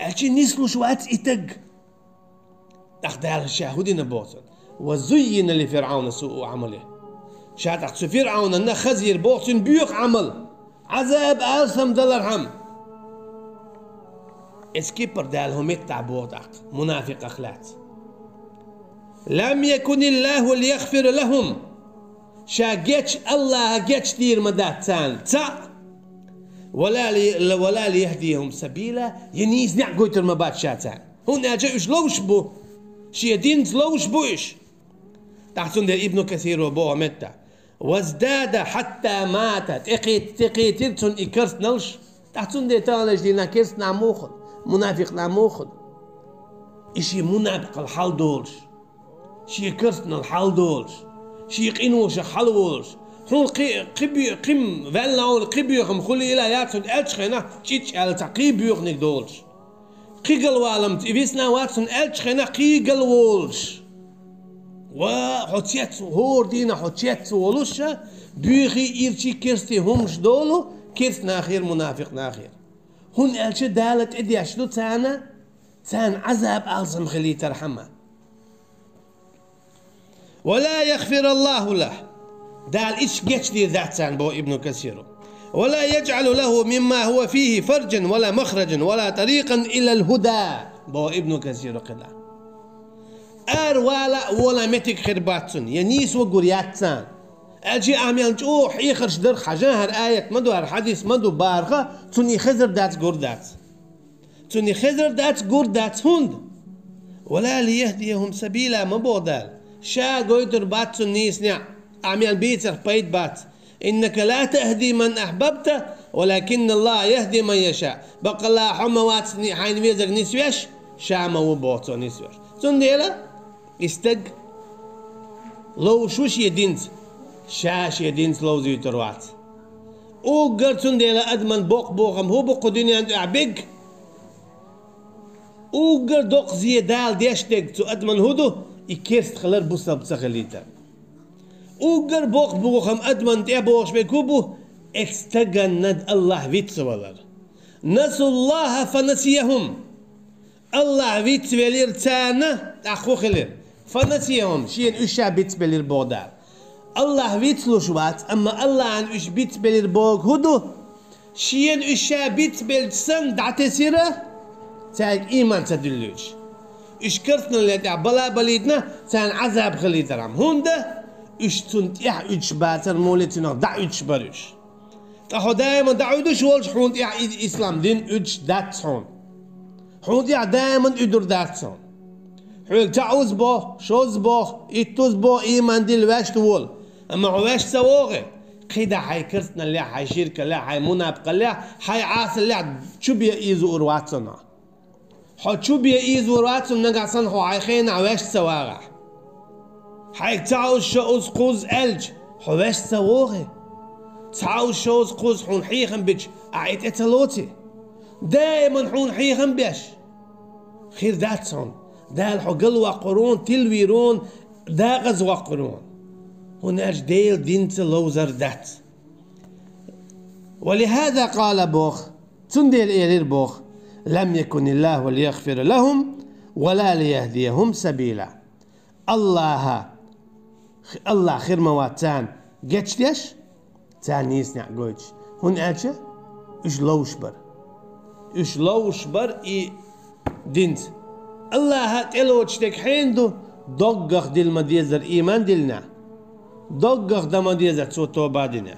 elçi nislu şuat iteg تقدر الشاهدين بوصل وزين لفرعون سوء عمله شاهد فرعون أن خزير بوصن بيوق عمل عذاب ألسم دلرهم اسكيبر دالهم التعبوضك منافق أخلات لم يكن الله ليغفر لهم شاقتش الله جتش دير مداتان ولا ليهديهم سبيلا ينيز نعقوت المبات شاتان هنا جاءش لوش بو شيدين لوش بوش تحسن ده ابن كثير وبوه متى وازداد حتى ماتت اقيترتن اكرس نلش تحسن ده تالج دينا كرس ناموخد منافق ناموخد اشي منافق الحال دولش شي كرسنا الحال دولش شي قينوش حلولش هون قم فالناون قبيوخم خلي الى ياتسن الشخنا تشيتش على تقيبيوخ نك دولش قيقل والم تفيسنا واتسن الشخنا قيقل وولش وحوتيت هور دينا حوتيت ولوشا بيخي إيرشي كرستي همش دولو كرس ناخير منافق ناخير هون الش دالت ادي اشلو تانا تان عذاب ألزم خلي ترحمه ولا يغفر الله له دال إيش جتش دي ذات تان بو ابن كثير ولا يجعل له مما هو فيه فرجا ولا مخرجا ولا طريقا إلى الهدى بو ابن كثير قلا ولا متك خرباتن ينيس وقرياتان اجي اعمل جو حيخرج در حجاهر آية مدو هر حديث مدو بارغة توني خزر دات قردات توني خزر دات قردات هند ولا ليهديهم سبيلا مبودال شا قويدر بات نيسنع اعمل بيتر بيت بات انك لا تهدي من احببت ولكن الله يهدي من يشاء بقى الله حما واتسني حين ميزك نسويش شاما وبوتو نسويش تنديلا استق لو شوش يدينت شاش يدينت لو زي تروات او قرتون ديلا ادمن بوقم هو بوق دنيا عند اعبق او قر دوق زي دال ديشتق تو ادمن هدو يكيرست خلر بوصا بسخليتا او قر بوقم ادمن ديبوش بكوبو استقند الله فيتسولر نسوا الله فنسيهم الله فيتسولر تانا اخو خلر فنسيهم شين اشا بيتسبلر بودار الله فيتسلو شوات اما الله عن اش بيتسبلر بوغ هدو شين اشا بيتسبل سن دعتسيره تاك ايمان تدلوش اشكرتنا اللي بلا بليدنا تان عذاب خلي ترام هوندا اش تنتيح اش باتر مولتنا دع اش برش تاخو دايما دعودش ولش حوند يا اسلام دين اش داتسون حوند يا دايما ادر داتسون حول تعوز بو شوز بو اتوز بو ايمان دي الواش تول اما عواش سواغي قيدا حي كرتنا اللي حي شركة اللي حي منافقة اللي حي عاصل اللي شو بيا ايزو ارواتنا حو شو بيا ايزو ارواتنا نقع صنحو حي خينا عواش سواغي حي تعوز شوز قوز الج حواش سواغي تعوز شوز قوز حون حيخن بيش اعيت اتلوتي دايما حون حيخن بيش خير داتسون دال حقل وقرون تلويرون داغز وقرون هناك ديل دينت لوزر دات ولهذا قال بوخ تنديل إيرير بوخ لم يكن الله ليغفر لهم ولا ليهديهم سبيلا الله خير مواتان جتش ديش تان يسنع قويتش هناك اش لوشبر اي دينت الله تلوتشتك حيندو دقق دل مديزر ايمان دلنا دقق دم مديزر تو توبادنا